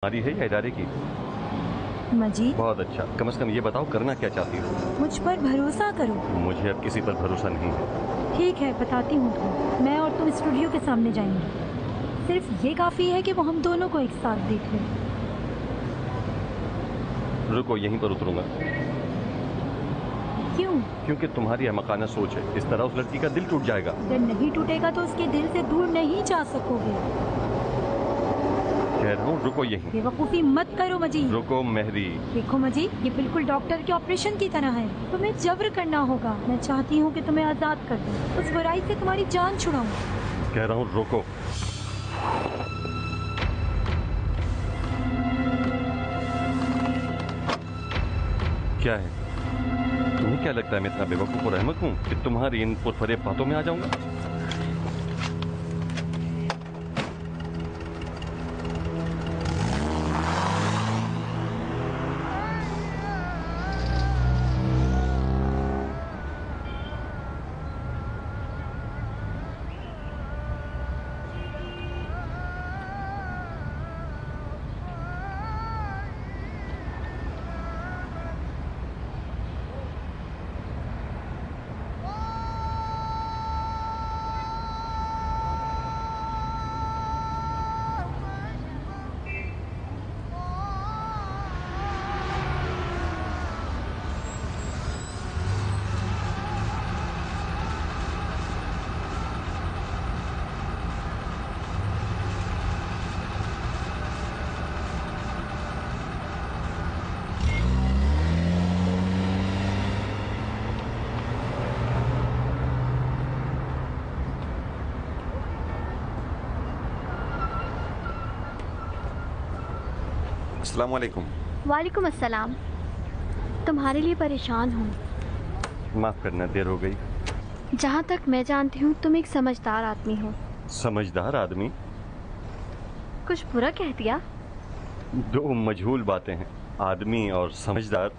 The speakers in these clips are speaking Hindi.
हमारी है या इदारे की? मजीद, बहुत अच्छा। कम से कम ये बताओ करना क्या चाहती हो? मुझ पर भरोसा करो। मुझे अब किसी पर भरोसा नहीं है। ठीक है, बताती हूँ तुम्हें। मैं और तुम स्टूडियो के सामने जाएंगे। सिर्फ ये काफी है कि वो हम दोनों को एक साथ देख लें। रुको, यहीं पर उतरूंगा। क्यों? क्योंकि तुम्हारी अहमकाना सोच है। इस तरह उस लड़की का दिल टूट जाएगा। अगर नहीं टूटेगा तो उसके दिल से दूर नहीं जा सकोगे। कह रहा हूँ रुको यहीं। बेवकूफी मत करो मजीद। रुको मेहरी। देखो मजीद, ये बिल्कुल डॉक्टर के ऑपरेशन की तरह है। तुम्हें जब्र करना होगा। मैं चाहती हूँ कि तुम्हें आजाद कर दूं। उस बुराई से तुम्हारी जान छुड़ाऊं। कह रहा हूँ रुको। क्या है? तुम्हें क्या लगता है मैं इतना बेवकूफ और अहमक हूँ कि तुम्हारी इन पुरफरेब बातों में आ जाऊंगा? अस्सलाम वालेकुम। वालेकुम अस्सलाम। तुम्हारे लिए परेशान हूँ। माफ करना, देर हो गई। जहाँ तक मैं जानती हूँ तुम एक समझदार आदमी हो। समझदार आदमी? कुछ बुरा कह दिया? दो मजहूल बातें हैं, आदमी और समझदार।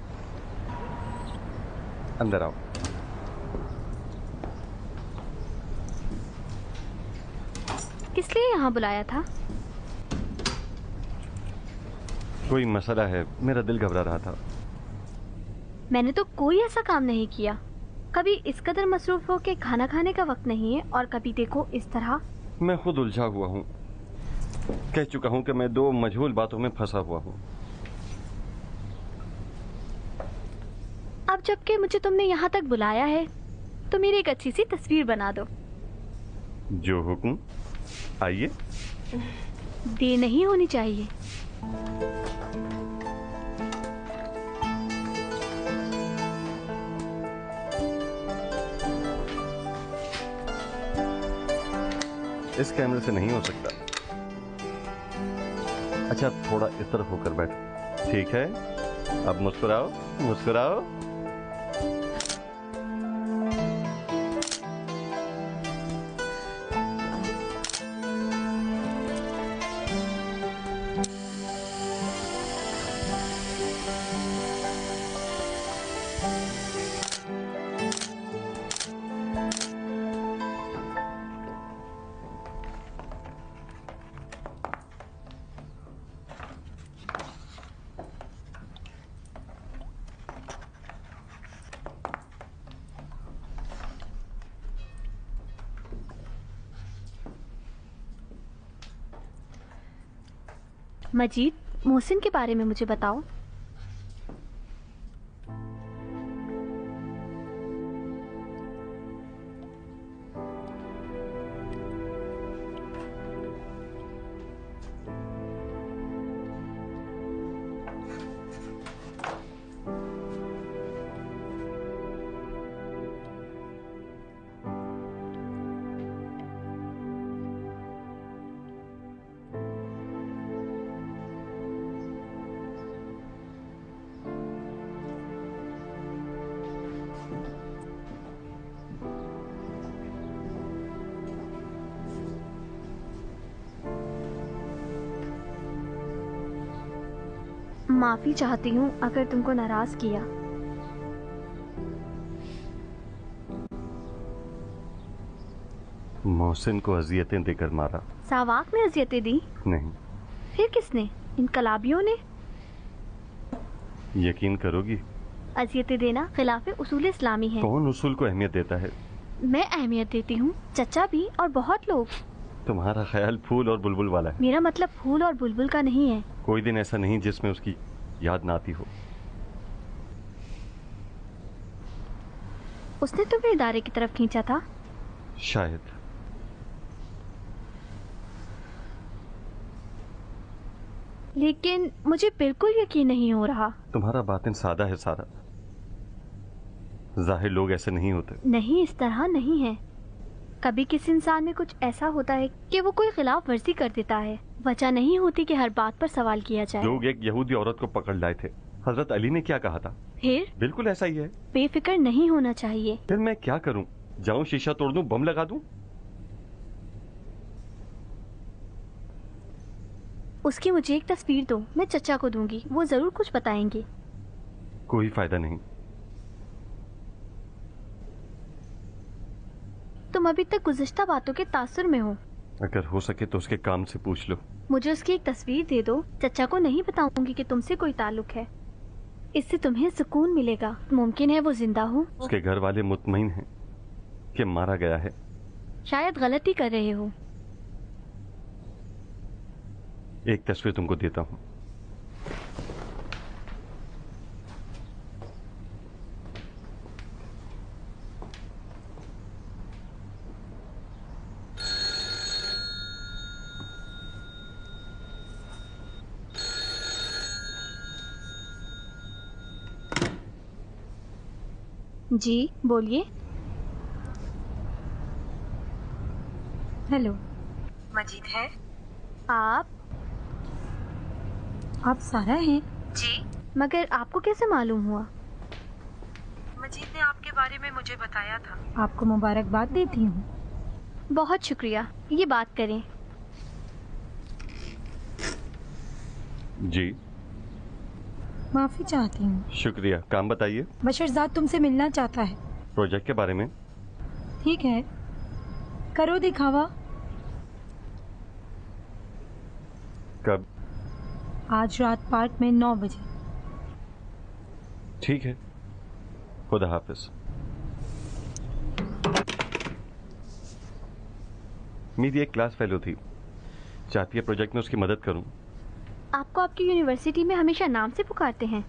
अंदर आओ। किस लिए यहाँ बुलाया था? कोई मसला है, मेरा दिल घबरा रहा था। मैंने तो कोई ऐसा काम नहीं किया। कभी इस कदर मसरूफ हो कि खाना खाने का वक्त नहीं है, और कभी देखो इस तरह। मैं खुद उलझा हुआ हूँ। कह चुका हूँ कि मैं दो मजहूल बातों में फंसा हुआ हूँ। अब जबकि मुझे तुमने यहाँ तक बुलाया है तो मेरी एक अच्छी सी तस्वीर बना दो। जो हुक्म। आइए। देर नहीं होनी चाहिए। इस कैमरे से नहीं हो सकता। अच्छा, थोड़ा इस तरफ होकर बैठो। ठीक है, अब मुस्कुराओ मुस्कुराओ। मजीद, मोहसिन के बारे में मुझे बताओ। माफी चाहती हूँ अगर तुमको नाराज किया। मोहसिन को अजियतें देकर मारा। सावाक ने अजियतें दी? नहीं। फिर किसने? इनकलाबियों ने? यकीन करोगी, अजियतें देना खिलाफ उसूल इस्लामी है। कौन उसूल को अहमियत देता है? मैं अहमियत देती हूँ, चचा भी और बहुत लोग। तुम्हारा ख्याल फूल और बुलबुल वाला है। मेरा मतलब फूल और बुलबुल का नहीं है। कोई दिन ऐसा नहीं जिसमें उसकी याद ना आती हो। उसने तुम्हें इदारे की तरफ खींचा था? शायद। लेकिन मुझे बिल्कुल यकीन नहीं हो रहा। तुम्हारा बातिन सादा है सारा, जाहिर लोग ऐसे नहीं होते। नहीं, इस तरह नहीं है। कभी किसी इंसान में कुछ ऐसा होता है कि वो कोई खिलाफ वर्जी कर देता है। वजह नहीं होती कि हर बात पर सवाल किया जाए। लोग एक यहूदी औरत को पकड़ लाए थे। हजरत अली ने क्या कहा था? फिर बिल्कुल ऐसा ही है। बेफिक्र नहीं होना चाहिए। फिर मैं क्या करूं? जाऊं शीशा तोड़ दूं, बम लगा दूं? उसकी मुझे एक तस्वीर दो, मैं चचा को दूंगी, वो जरूर कुछ बताएंगे। कोई फायदा नहीं। तुम अभी तक गुज़िश्ता बातों के तासुर में हो। अगर हो सके तो उसके काम से पूछ लो। मुझे उसकी एक तस्वीर दे दो। चचा को नहीं बताऊंगी कि तुमसे कोई ताल्लुक है। इससे तुम्हें सुकून मिलेगा। मुमकिन है वो जिंदा हो। उसके घर वाले मुतमईन हैं कि मारा गया है। शायद गलती कर रहे हो। एक तस्वीर तुमको देता हूं। जी बोलिए। हेलो, मजीद है? आप सारा हैं? जी। मगर आपको कैसे मालूम हुआ? मजीद ने आपके बारे में मुझे बताया था। आपको मुबारकबाद देती हूँ। बहुत शुक्रिया। ये बात करें। जी माफी चाहती हूँ। शुक्रिया। काम बताइए। बशरजाद तुमसे मिलना चाहता है। प्रोजेक्ट के बारे में? ठीक है, करो दिखावा। कब? आज रात पार्क में 9 बजे। ठीक है, खुदा हाफिज। मेरी एक क्लास फेलो थी, चाहती है प्रोजेक्ट में उसकी मदद करूं। आपको आपकी यूनिवर्सिटी में हमेशा नाम से पुकारते हैं।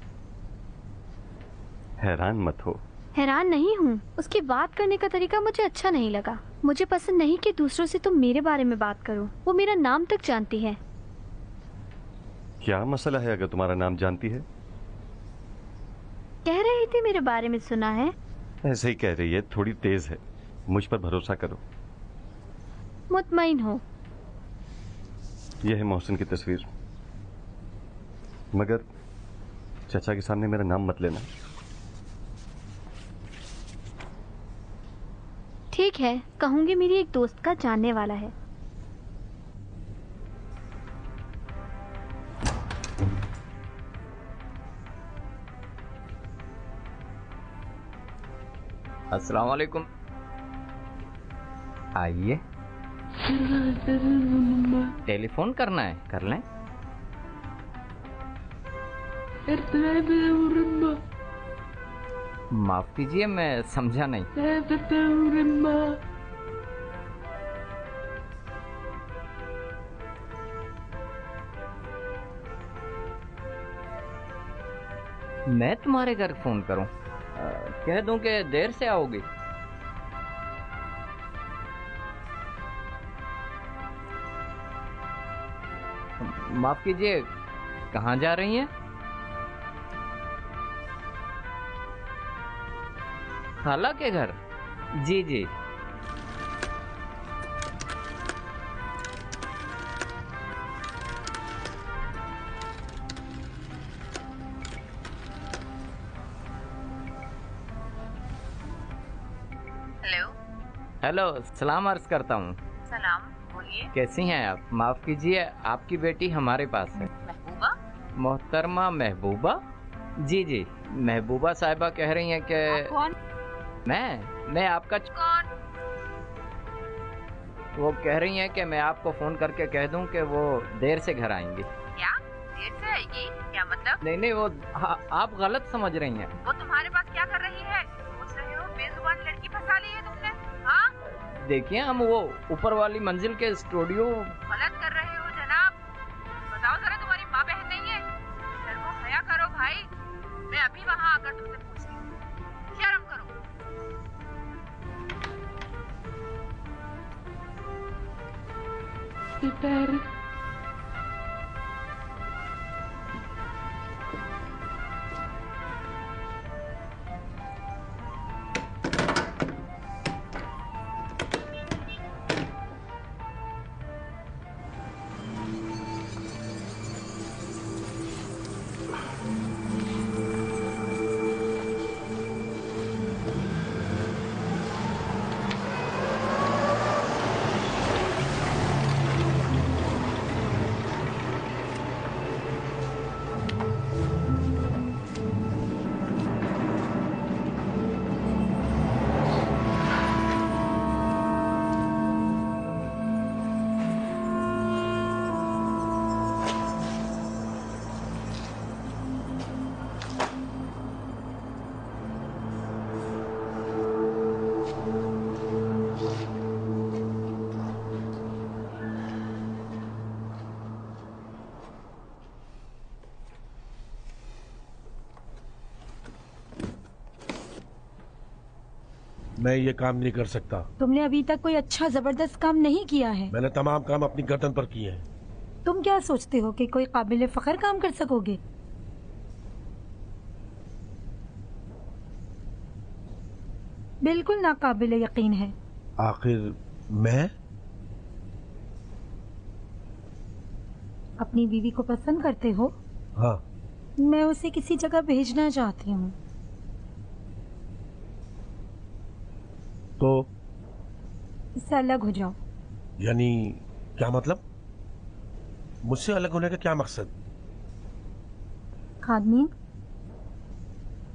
हैरान मत हो। हैरान नहीं हूँ। उसकी बात करने का तरीका मुझे अच्छा नहीं लगा। मुझे पसंद नहीं कि दूसरों से तुम मेरे बारे में बात करो। वो मेरा नाम तक जानती है। क्या मसला है अगर तुम्हारा नाम जानती है? कह रही थी मेरे बारे में सुना है। ऐसे ही कह रही है, थोड़ी तेज है। मुझ पर भरोसा करो। मुतमईन हो। यह है मोहसिन की तस्वीर, मगर चचा के सामने मेरा नाम मत लेना। ठीक है, कहूंगी मेरी एक दोस्त का जानने वाला है। अस्सलाम वालेकुम। आइए। टेलीफोन करना है, कर लें। माफ कीजिए, मैं समझा नहीं। मैं तुम्हारे घर फोन करूं? कह दूं कि देर से आओगी? माफ कीजिए, कहाँ जा रही हैं? खाला के घर? जी जी। हेलो। हेलो, सलाम अर्ज करता हूँ। सलाम, बोलिए। कैसी हैं आप? माफ कीजिए, आपकी बेटी हमारे पास है। महबूबा? मोहतरमा महबूबा? जी जी, महबूबा साहिबा कह रही हैं कि कौन? मैं आपका कौन? वो कह रही हैं कि मैं आपको फोन करके कह दूं कि वो देर से घर आएंगी। क्या? की? क्या मतलब? नहीं नहीं, वो आप गलत समझ रही हैं। वो तुम्हारे पास क्या कर रही है? पूछ रहे हो बेजुबान लड़की फंसा ली है तुमने? हाँ, देखिए, हम वो ऊपर वाली मंजिल के स्टूडियो। गलत कर रहे हो जनाब। बताओ जरा, तुम्हारी माँ बहन नहीं है? शर्मो हया करो भाई। मैं अभी वहाँ आकर तुमसे पूछती हूँ। शर्म करो। मैं ये काम नहीं कर सकता। तुमने अभी तक कोई अच्छा जबरदस्त काम नहीं किया है। मैंने तमाम काम अपनी गर्दन पर किए हैं। तुम क्या सोचते हो कि कोई काबिल फख्र काम कर सकोगे? बिल्कुल नाकाबिल यकीन है। आखिर मैं अपनी बीवी को पसंद करते हो? हाँ। मैं उसे किसी जगह भेजना चाहती हूँ। तो इससे अलग हो जाओ। यानी क्या मतलब? मुझसे अलग होने का क्या मकसद? खादमीन,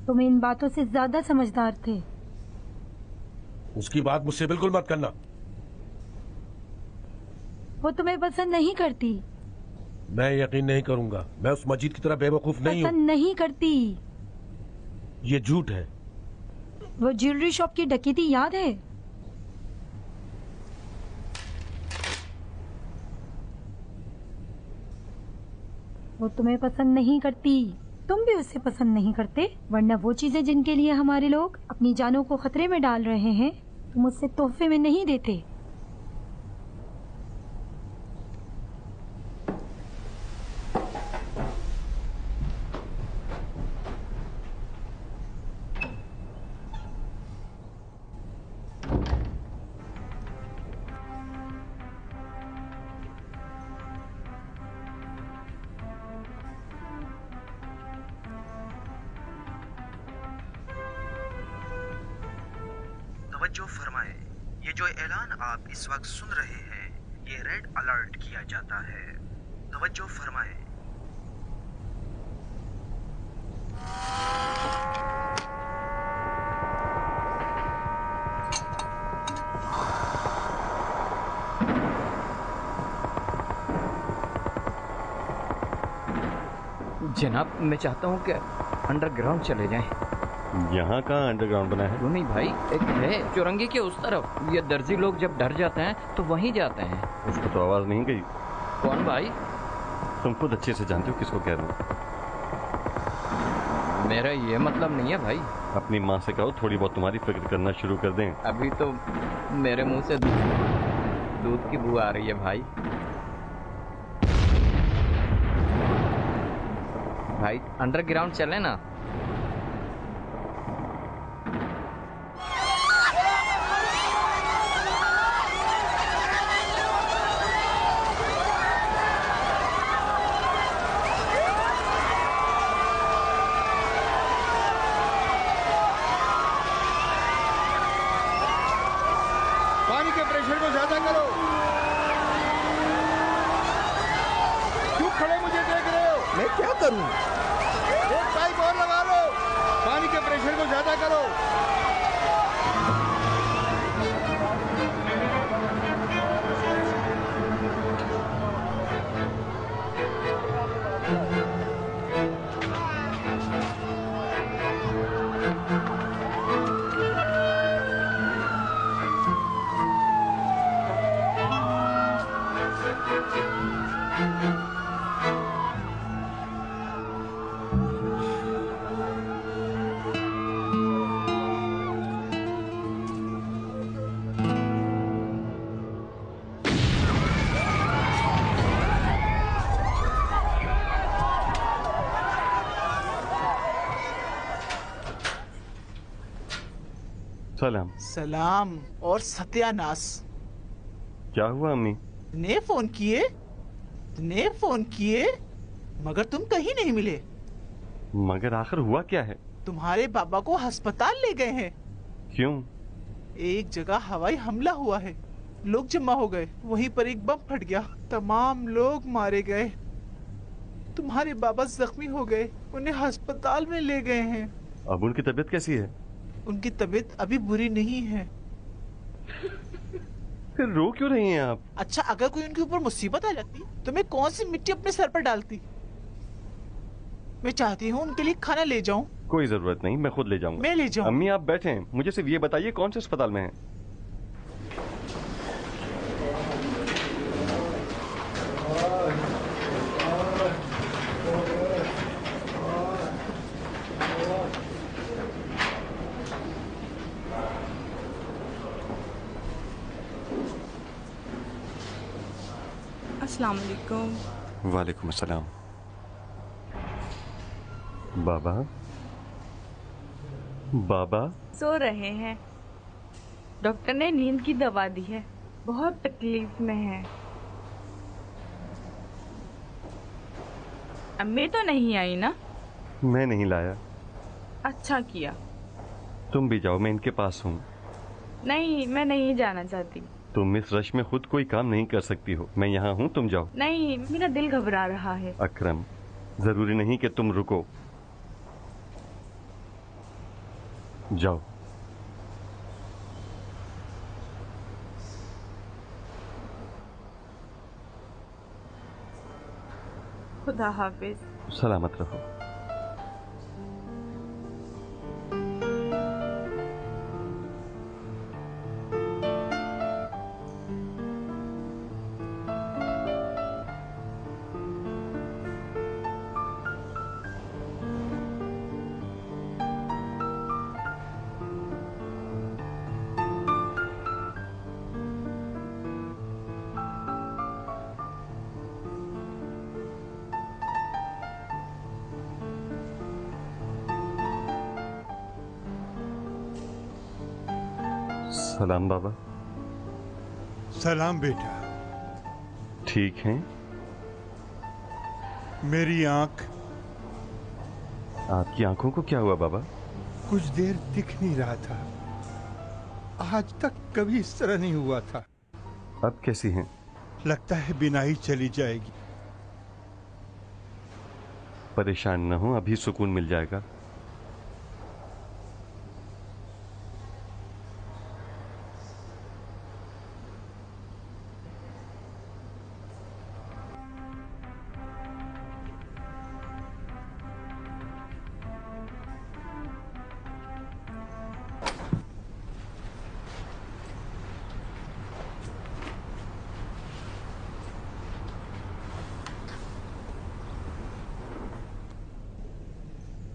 तुम इन बातों से ज्यादा समझदार थे। उसकी बात मुझसे बिल्कुल मत करना। वो तुम्हें पसंद नहीं करती। मैं यकीन नहीं करूंगा। मैं उस मजीद की तरह बेवकूफ नहीं हूँ। पसंद नहीं करती। ये झूठ है। वो ज्वेलरी शॉप की डकैती याद है? वो तुम्हें पसंद नहीं करती। तुम भी उसे पसंद नहीं करते, वरना वो चीजें जिनके लिए हमारे लोग अपनी जानों को खतरे में डाल रहे हैं, तुम उससे तोहफे में नहीं देते। तवज्जो फरमाए, ये जो ऐलान आप इस वक्त सुन रहे हैं, ये रेड अलर्ट किया जाता है। तवज्जो फरमाए। जनाब, मैं चाहता हूँ कि अंडरग्राउंड चले जाएं। यहाँ कहाँ अंडरग्राउंड बना है? क्यों नहीं भाई, एक है चौरंगी के उस तरफ। ये दर्जी लोग जब डर जाते हैं तो वहीं जाते हैं। उसको तो आवाज नहीं गई। कौन भाई? तुम खुद अच्छे से जानते हो किसको कह रहा हूँ। मेरा ये मतलब नहीं है भाई। अपनी माँ से कहो थोड़ी बहुत तुम्हारी फिक्र करना शुरू कर दें। अभी तो मेरे मुंह से दूध की बू आ रही है भाई। भाई अंडरग्राउंड चले ना। पानी के प्रेशर को ज्यादा करो। क्यों खड़े मुझे देख रहे हो? मैं क्या करूं? एक पाइप और लगा लो। पानी के प्रेशर को ज्यादा करो। सलाम। सलाम और सत्यानाश। क्या हुआ अम्मी? ने फोन किए मगर तुम कहीं नहीं मिले। मगर आखिर हुआ क्या है? तुम्हारे बाबा को अस्पताल ले गए हैं। क्यों? एक जगह हवाई हमला हुआ है, लोग जमा हो गए, वहीं पर एक बम फट गया, तमाम लोग मारे गए। तुम्हारे बाबा जख्मी हो गए, उन्हें अस्पताल में ले गए हैं। अब उनकी तबीयत कैसी है? उनकी तबीयत अभी बुरी नहीं है। फिर रो क्यों रही हैं आप? अच्छा, अगर कोई उनके ऊपर मुसीबत आ जाती तो मैं कौन सी मिट्टी अपने सर पर डालती। मैं चाहती हूँ उनके लिए खाना ले जाऊं। कोई जरूरत नहीं, मैं खुद ले जाऊंगा। मैं ले जाऊं। अम्मी आप बैठे, मुझे सिर्फ ये बताइए कौन से अस्पताल में हैं? अस्सलाम वालेकुम। वालेकुम अस्सलाम। बाबा, बाबा सो रहे हैं। डॉक्टर ने नींद की दवा दी है, बहुत तकलीफ में है। अम्मी तो नहीं आई ना? मैं नहीं लाया। अच्छा किया। तुम भी जाओ, मैं इनके पास हूँ। नहीं, मैं नहीं जाना चाहती। तुम इस रश में खुद कोई काम नहीं कर सकती हो। मैं यहाँ हूँ, तुम जाओ। नहीं, मेरा दिल घबरा रहा है। अकरम, जरूरी नहीं कि तुम रुको। जाओ। खुदा हाफिज। सलामत रहो। सलाम बाबा। सलाम बेटा। ठीक हैं? मेरी आंख। आपकी आंखों को क्या हुआ बाबा? कुछ देर दिख नहीं रहा था, आज तक कभी इस तरह नहीं हुआ था। अब कैसी हैं? लगता है बिनाई चली जाएगी। परेशान न हो, अभी सुकून मिल जाएगा।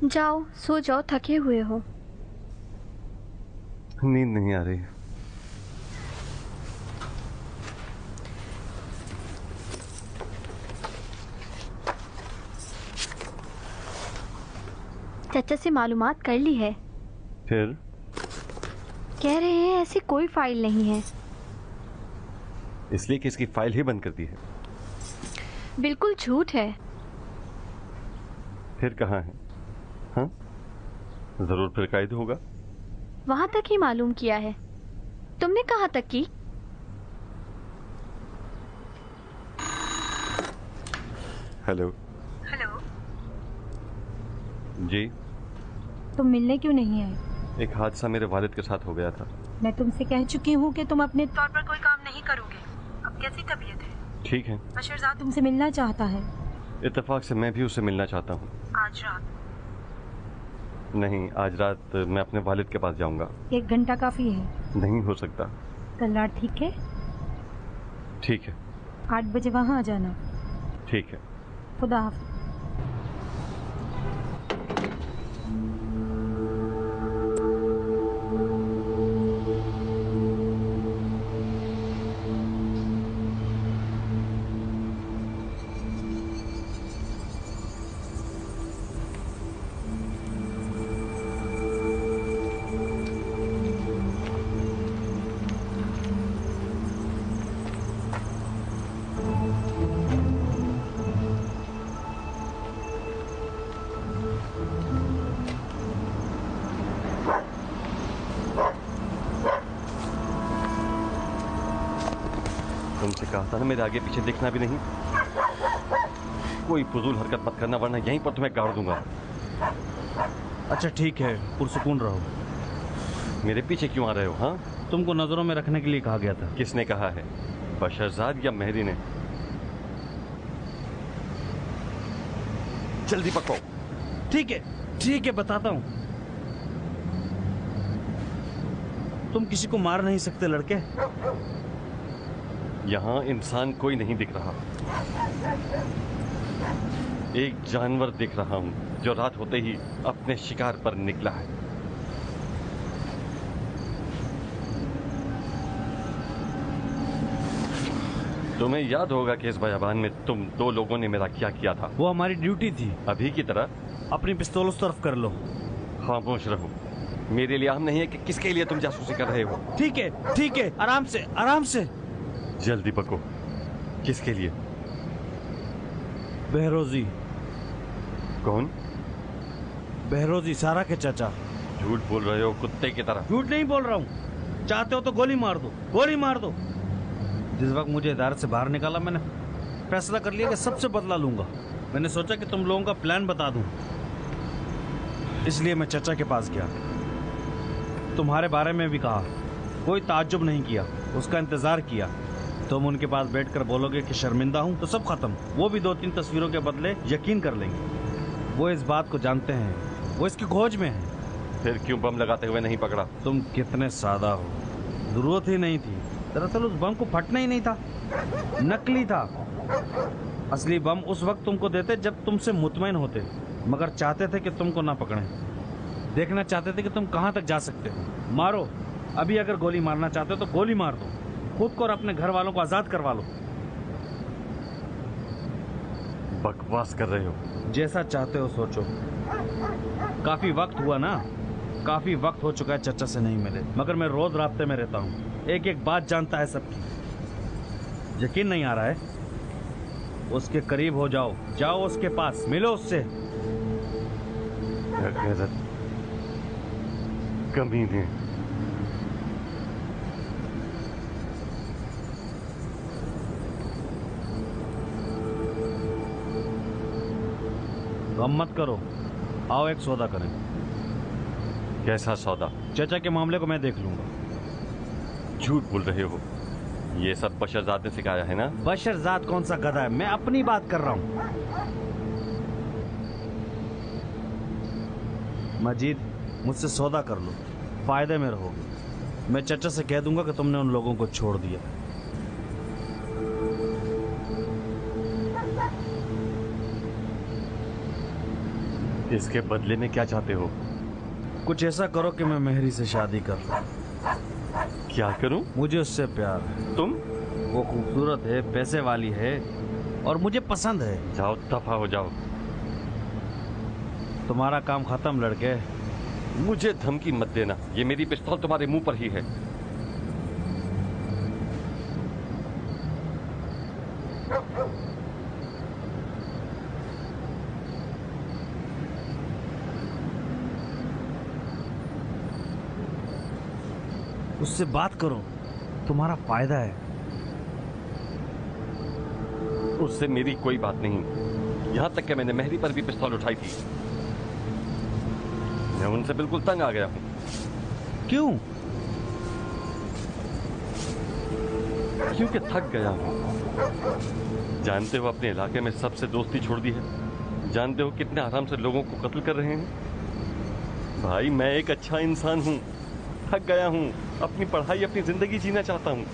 जाओ, सो जाओ, थके हुए हो। नींद नहीं आ रही। चाचा से मालूमात कर ली है। फिर? कह रहे हैं ऐसी कोई फाइल नहीं है। इसलिए कि इसकी फाइल ही बंद कर दी है। बिल्कुल झूठ है। फिर कहाँ है? हाँ, जरूर फिर कायद होगा। वहां तक ही मालूम किया है। तुमने कहाँ तक की? हेलो। हेलो। जी। तुम मिलने क्यों नहीं आए? एक हादसा मेरे वालिद के साथ हो गया था। मैं तुमसे कह चुकी हूँ कि तुम अपने तौर पर कोई काम नहीं करोगे। अब कैसी तबीयत है? ठीक है। बशरजाद तुमसे मिलना चाहता है। इत्तेफाक से मैं भी उससे मिलना चाहता हूँ। आज रात? नहीं, आज रात मैं अपने वालिद के पास जाऊंगा। 1 घंटा काफी है। नहीं हो सकता। कल रात ठीक है? ठीक है। 8 बजे वहाँ आ जाना। ठीक है। खुदा हाफिज। तुमसे कहा था ना मेरे आगे पीछे देखना भी नहीं। कोई फजूल हरकत मत करना वरना यहीं पर तुम्हें गाड़ दूंगा। अच्छा ठीक है, पुरसुकून रहो। मेरे पीछे क्यों आ रहे हो? हाँ, तुमको नजरों में रखने के लिए कहा गया था। किसने कहा है? बशरजाद या मेहरी ने? जल्दी पकड़ो। ठीक है बताता हूँ। तुम किसी को मार नहीं सकते लड़के। यहाँ इंसान कोई नहीं दिख रहा, एक जानवर दिख रहा हूँ जो रात होते ही अपने शिकार पर निकला है। तुम्हें याद होगा कि इस बयाबान में तुम 2 लोगों ने मेरा क्या किया था? वो हमारी ड्यूटी थी। अभी की तरह अपनी पिस्तौल उस तरफ कर लो। खामोश रहो। मेरे लिए आम नहीं है कि किसके लिए तुम जासूसी कर रहे हो। ठीक है, आराम से। जल्दी पको। किसके लिए? बहरोजी। कौन? बहरोजी, सारा के चाचा। झूठ बोल रहे हो कुत्ते की तरह। झूठ नहीं बोल रहा हूँ। चाहते हो तो गोली मार दो। जिस वक्त मुझे इदारे से बाहर निकाला, मैंने फैसला कर लिया कि सबसे बदला लूंगा। मैंने सोचा कि तुम लोगों का प्लान बता दूं, इसलिए मैं चाचा के पास गया। तुम्हारे बारे में भी कहा, कोई ताज्जुब नहीं किया, उसका इंतजार किया। तुम उनके पास बैठकर बोलोगे कि शर्मिंदा हूं तो सब खत्म। वो भी 2-3 तस्वीरों के बदले यकीन कर लेंगे। वो इस बात को जानते हैं, वो इसकी खोज में है। फिर क्यों बम लगाते हुए नहीं पकड़ा? तुम कितने सादा हो, जरूरत ही नहीं थी। दरअसल उस बम को फटना ही नहीं था, नकली था। असली बम उस वक्त तुमको देते जब तुमसे मुतमईन होते, मगर चाहते थे कि तुमको ना पकड़ें। देखना चाहते थे कि तुम कहां तक जा सकते हो। मारो, अभी अगर गोली मारना चाहते हो तो गोली मार दो। खुद को और अपने घर वालों को आजाद करवा लो। बकवास कर रहे हो। जैसा चाहते हो सोचो। काफी वक्त हुआ ना, काफी वक्त हो चुका है चचा से नहीं मिले, मगर मैं रोज रास्ते में रहता हूँ। एक बात जानता है सबकी। यकीन नहीं आ रहा है? उसके करीब हो जाओ, जाओ उसके पास, मिलो उससे। कमीने। गम मत करो, आओ एक सौदा करें। कैसा सौदा? चाचा के मामले को मैं देख लूंगा। झूठ बोल रहे हो। ये सब बशरजाद ने सिखाया है ना? बशरजाद कौन सा गधा है? मैं अपनी बात कर रहा हूँ। मजीद, मुझसे सौदा कर लो, फायदे में रहोगे। मैं चाचा से कह दूंगा कि तुमने उन लोगों को छोड़ दिया। इसके बदले में क्या चाहते हो? कुछ ऐसा करो कि मैं मेहरी से शादी कर लूं। क्या करूं? मुझे उससे प्यार है। तुम? वो खूबसूरत है, पैसे वाली है और मुझे पसंद है। जाओ, दफा हो जाओ। तुम्हारा काम खत्म लड़के। मुझे धमकी मत देना, ये मेरी पिस्तौल तुम्हारे मुंह पर ही है। उससे बात करो, तुम्हारा फायदा है। उससे मेरी कोई बात नहीं। यहां तक कि मैंने मेहरी पर भी पिस्तौल उठाई थी। मैं उनसे बिल्कुल तंग आ गया हूं। क्यों? क्योंकि थक गया हूं। जानते हो, अपने इलाके में सबसे दोस्ती छोड़ दी है। जानते हो कितने आराम से लोगों को कत्ल कर रहे हैं। भाई, मैं एक अच्छा इंसान हूं, थक गया हूं। अपनी पढ़ाई, अपनी जिंदगी जीना चाहता हूं।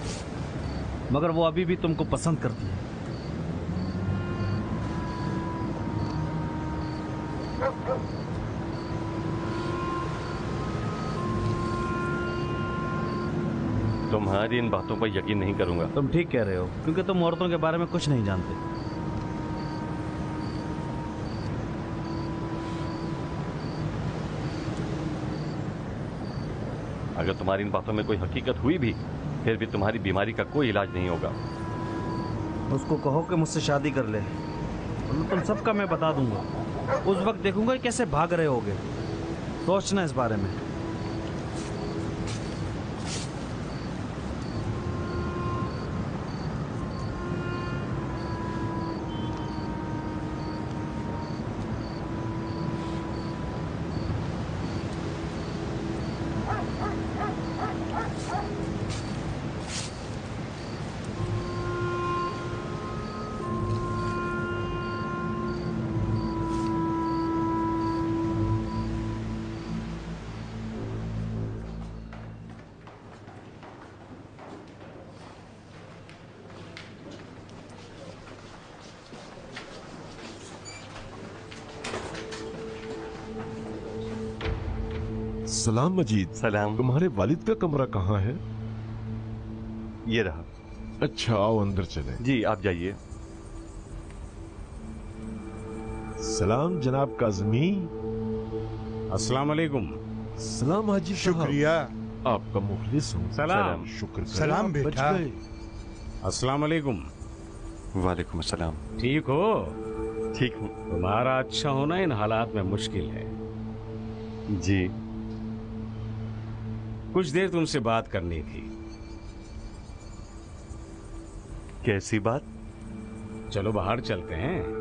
मगर वो अभी भी तुमको पसंद करती है। तुम्हारी इन बातों पर यकीन नहीं करूंगा। तुम ठीक कह रहे हो, क्योंकि तुम औरतों के बारे में कुछ नहीं जानते। अगर तुम्हारी इन बातों में कोई हकीकत हुई भी, फिर भी तुम्हारी बीमारी का कोई इलाज नहीं होगा। उसको कहो कि मुझसे शादी कर ले, तुम सबका मैं बता दूंगा। उस वक्त देखूंगा कैसे भाग रहे होगे। सोचना इस बारे में। सलाम मजीद। सलाम। तुम्हारे वालिद का कमरा कहाँ है? ये रहा। अच्छा आओ अंदर चले। जी आप जाइए। सलाम जनाब काज़मी। अस्सलाम वालेकुम। सलाम हाजी साहब। शुक्रिया। आपका मुखलिस हूँ। सलाम। शुक्र करें, सलाम आप बच बेटा। गए। अस्सलाम वालेकुम। वालेकुम अस्सलाम। ठीक हो? ठीक हूँ। तुम्हारा अच्छा होना इन हालात में मुश्किल है। जी कुछ देर तुमसे बात करनी थी। कैसी बात? चलो बाहर चलते हैं।